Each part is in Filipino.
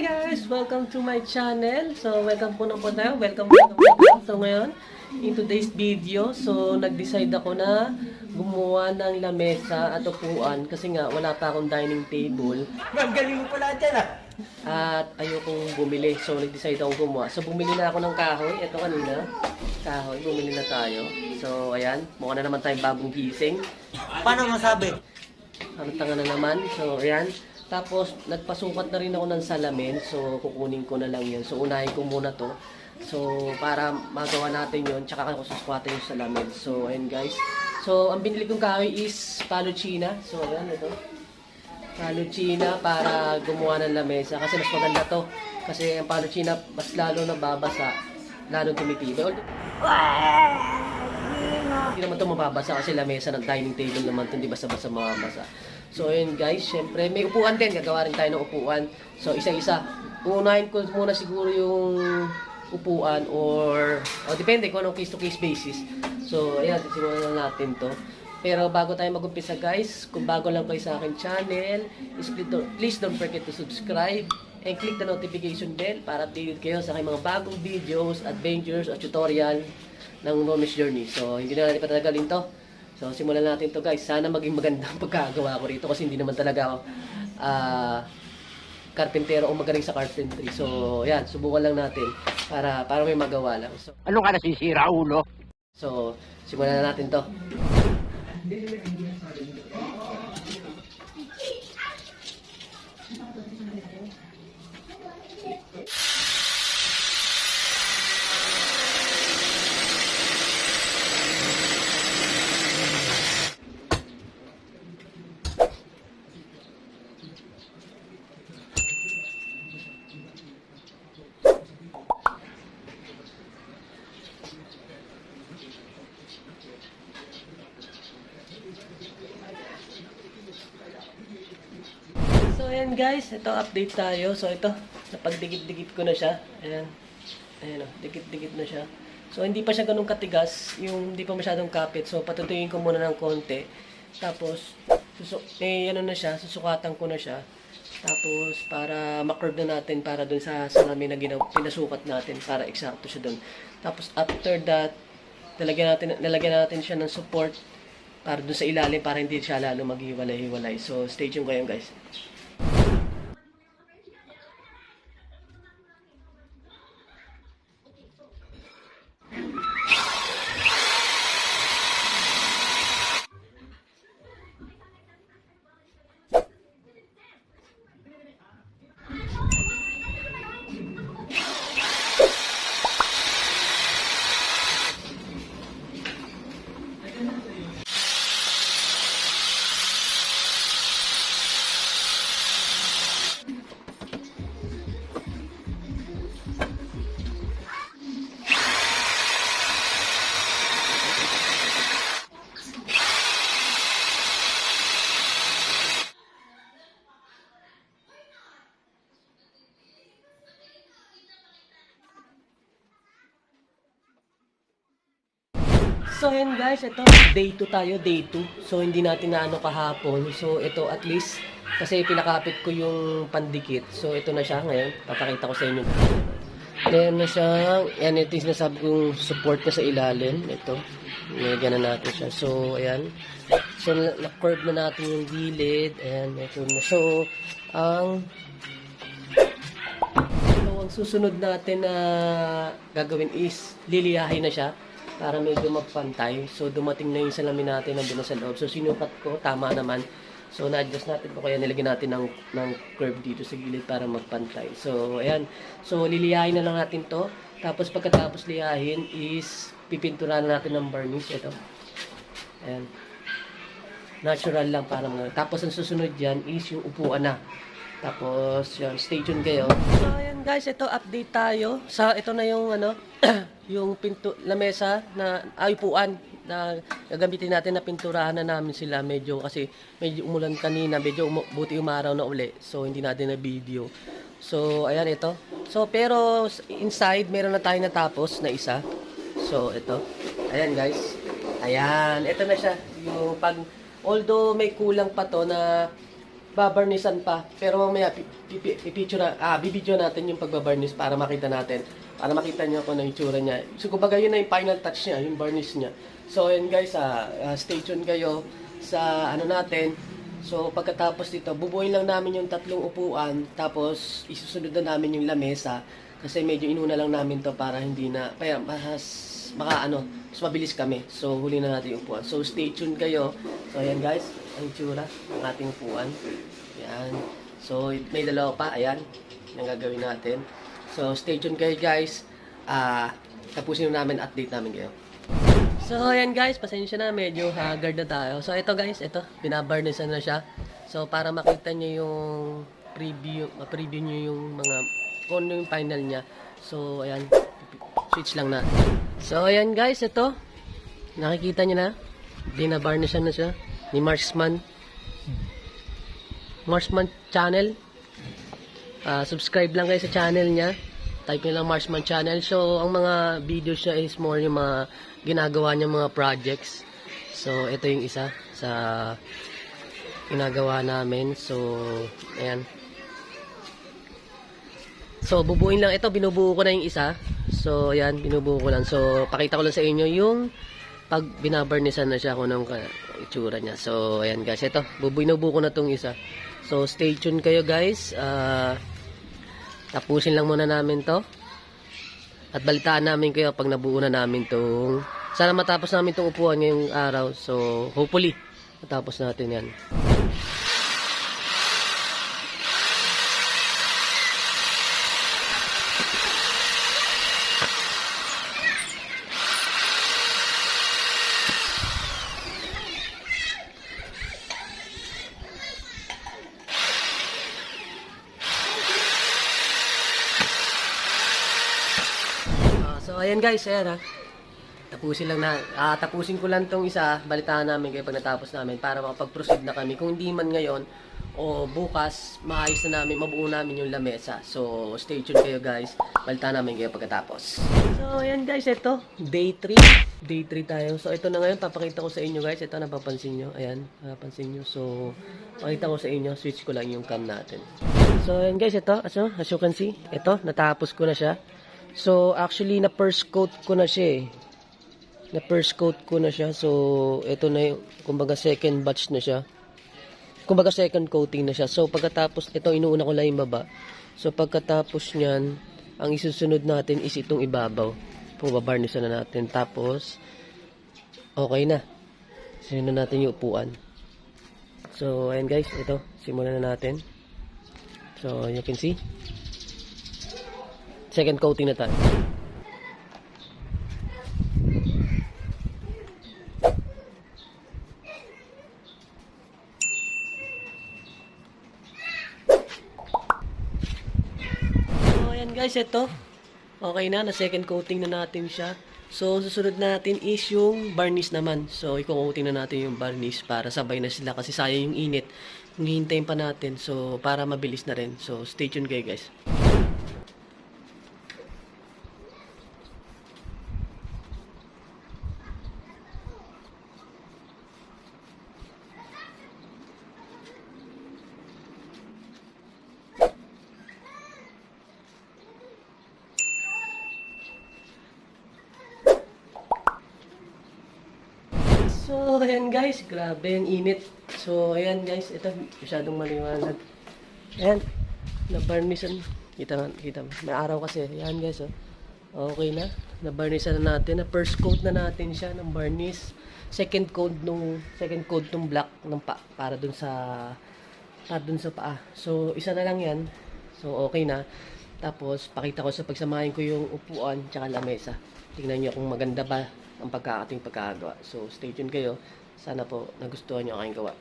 Hi guys! Welcome to my channel. So, welcome po na po tayo. Welcome. So, ngayon, in today's video, so, nag-decide ako na gumawa ng lamesa at upuan kasi nga, wala pa akong dining table. Ang galing mo pala dyan ah. At ayokong bumili. So, nag-decide akong gumawa. So, bumili na ako ng kahoy. Ito kanina. Kahoy. Bumili na tayo. So, ayan. Mukha na naman tayong bagong gising. Paano masabi? Ang tanga na naman. So, ayan. Tapos, nagpasukat na rin ako ng salamin. So, kukunin ko na lang yun. So, unahin ko muna to. So, para magawa natin yun. Tsaka ako susukatan yung salamin. So, ayan guys. So, ang binili kong kahoy is Paluchina. So, ayan ito. Paluchina para gumawa ng lamesa. Kasi mas maganda to. Kasi ang Paluchina, mas lalo na babasa. Lalo tumitibay. Hindi naman ito mababasa kasi lamesa ng dining table naman ito. Hindi basta-basta mababasa. So, ayun guys, syempre, may upuan din. Gagawa rin tayo ng upuan. So, isa-isa. Unahin ko muna siguro yung upuan or depende kung anong case-to-case basis. So, ayan, simulan na natin to. Pero bago tayo mag-umpisa guys, kung bago lang kayo sa akin channel, please don't forget to subscribe and click the notification bell para updated kayo sa aking mga bagong videos, adventures, at tutorial ng Romish Journey. So, hindi na natin patagalin to. So, simulan natin to guys. Sana maging maganda ang pagkagawa ko rito kasi hindi naman talaga ako karpentero o magaling sa carpentry. So, yan. Subukan lang natin para may magawa lang. So, Ano ka nasisira, ulo? so simulan na natin to. So, ayan guys, ito update tayo. So, ito, napagdikit-dikit ko na siya. Ayan. Ayan o, dikit-dikit na siya. So, hindi pa siya ganun katigas. Yung hindi pa masyadong kapit. So, patutuyin ko muna ng konti. Tapos, ano na siya, susukatan ko na siya. Tapos, para ma-curve na natin para dun sa salamin na pinasukat natin para eksakto siya dun. Tapos, after that, nalagyan natin siya ng support para dun sa ilalim para hindi siya lalo maghiwalay-hiwalay. So, stay tuned kayo guys. So, ayan guys, ito, day 2 tayo, day 2. So, hindi natin na ano kahapon. So, ito at least, kasi pinakapit ko yung pandikit. So, ito na siya ngayon. Papakita ko sa inyo. Ayan na siya. Ayan, ito yung sinasabi kong support na sa ilalim. Ito. Nilagyan na natin siya. So, ayan. So, na-curve na natin yung gilid. Ayan, ito na. So, ang susunod natin na gagawin is liliyahin na siya para medyo magpantay. So, dumating na yung salamin natin nandun na sa loob. So, sinukat ko. Tama naman. So, na-adjust natin ko. Kaya nilagyan natin ng curve dito sa gilid para magpantay. So, ayan. So, liliyahin na lang natin to. Tapos, pagkatapos liyahin is pipinturahan natin ng varnish. Ito. Ayan. Natural lang para mga. Tapos, ang susunod yan is yung upuan na. Tapos, yun, stay tuned kayo. So, ayan guys, ito update tayo. Ito na yung yung lamesa na upuan na gagamitin natin na pinturahan na namin sila kasi medyo umulan kanina, buti umaraw na uli. So, hindi natin na video. So, ayan ito. So, pero inside, meron na tayo natapos na isa. So, ito. Ayan guys. Ayan, ito na siya. Although may kulang pa to na babarnisan pa. Pero mamaya, bibidyo natin yung pagbabarnis para makita natin. Para makita nyo kung ano yung itsura niya. So, kumbaga yun na yung final touch niya, yung varnish niya. So, yun guys, stay tuned kayo sa ano natin. So, pagkatapos dito, bubuin lang namin yung 3 upuan, tapos isusunod na namin yung lamesa. Kasi medyo inuna lang namin to para hindi na, mas mabilis kami. So, huli na natin yung upuan. So, stay tuned kayo. So, ayan guys, ang itsura ng ating upuan. Ayan. So, may dalawa pa. Ayan. Yung gagawin natin. So, stay tuned kayo guys. Tapusin namin, update namin kayo. So, ayan guys, pasensya na, medyo haggard na tayo. So, ito guys, ito, binabarnisan na siya. So, para makita nyo yung ma-preview nyo yung mga, kung ano yung final niya. So, ayan, switch lang na. So, ayan guys, ito, nakikita nyo na, binabarnisan na siya, ni Marksman channel. Subscribe lang kayo sa channel niya. Type nyo lang Marksman channel. So, ang mga videos niya is more yung mga ginagawa niya mga projects. So, ito yung isa sa ginagawa namin. So, ayan. So, bubuin lang. Ito, binubuo ko na yung isa. So, ayan, binubuo ko lang. So, pakita ko lang sa inyo yung pag binabarnisan na siya kung anong itsura niya. So, ayan guys. Ito, binubuo ko na tong isa. So, stay tuned kayo guys. Tapusin lang muna namin to. At balitaan namin kayo pag nabuo na namin tong, sana matapos namin tong upuan ngayong araw. So, hopefully, matapos natin yan. So, ayan guys, ayan ha. Tapusin ko lang tong isa, balitaan namin kayo pag natapos namin para makapag-proceed na kami. Kung hindi man ngayon o bukas, maayos na namin, mabuo namin yung lamesa. So, stay tuned kayo guys. Balitaan namin kayo pagkatapos. So, ayan guys, ito, day 3. Day 3 tayo. So, ito na ngayon, papakita ko sa inyo guys. Ito, napapansin nyo. Ayan, napapansin nyo. So, pakita ko sa inyo, switch ko lang yung cam natin. So, ayan guys, ito, as you can see, ito, natapos ko na siya. So, actually, na-first coat ko na siya eh. Na-first coat ko na siya. So, ito na yung, kumbaga, second batch na siya. Kumbaga, second coating na siya. So, pagkatapos, ito, inuuna ko lang yung baba. So, pagkatapos niyan, ang isusunod natin is itong ibabaw. Pumabarnisan na natin. Tapos, okay na. Simulan na natin yung upuan. So, ayan guys, ito, simulan na natin. So, you can see. Second coating na tayo. So, ayan guys, ito. Okay na second coating na natin siya. So, susunod natin is yung varnish naman. So, i-coating na natin yung varnish para sabay na sila kasi sayang yung init. Kung hihintayin pa natin. So, para mabilis na rin. So, stay tuned kayo guys. So, ayan guys, grabe ang init. So, ayan guys, ito, masyadong maliwanag. Ayan, na-varnishan. Kita mo, may araw kasi. Ayan guys, oh. Okay na, na-varnishan na natin. Na-first coat na natin siya ng varnish. Second coat nung black ng para dun sa paa. So, isa na lang yan. So, okay na. Tapos, pakita ko sa pagsamahin ko yung upuan tsaka lamesa. Tingnan nyo kung maganda ba ang pagkakagawa. So, stay tuned kayo. Sana po nagustuhan nyo aking gawa.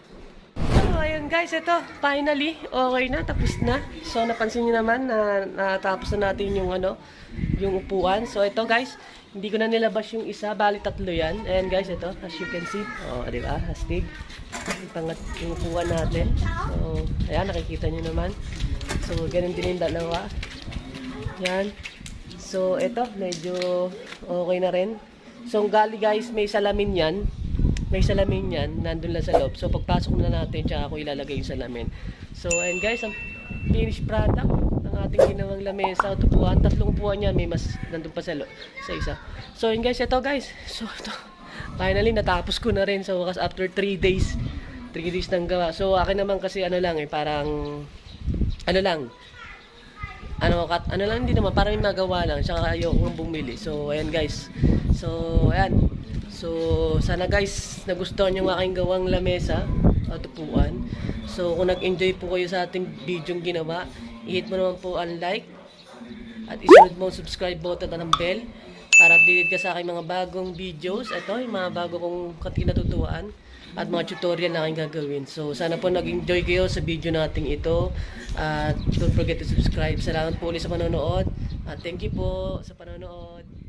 So, ayun guys, ito, finally, okay na, tapos na. So, napansin nyo naman na natapos na natin yung yung upuan. So, ito guys, hindi ko na nilabas yung isa, bali 3 yan. Ayan guys, ito, as you can see. Oh, di ba? Astig. Yung upuan natin. So, ayan, nakikita nyo naman. So, ganun din yung dalawa. Yan. So, ito, medyo okay na rin. So, gali guys, may salamin yan. may salamin yan, nandun lang sa loob. So pagpasok na natin, tsaka ako ilalagay yung salamin. So and guys, ang finished product ng ating ginawang lamesa, upuan, 3 upuan yan, may mas nandun pa sa isa. So and guys, ito guys, so ito, finally natapos ko na rin sa wakas after 3 days. 3 days nang gawa. So akin naman kasi ano lang parang ano lang hindi naman, parang may magawa lang, tsaka ayokong bumili. So ayan guys, so ayan, so sana guys nagustuhan yung aking gawang lamesa at upuan. So kung nag-enjoy po kayo sa ating video ginawa, i-hit mo naman po ang like at isunod mo ang subscribe button at ang bell para updated ka sa aking mga bagong videos. Ito yung mga bago kong kinatutuan at mga tutorial na aking gagawin. So sana po nag-enjoy kayo sa video nating ito at don't forget to subscribe. Salamat po ulit sa panonood at thank you po sa panonood.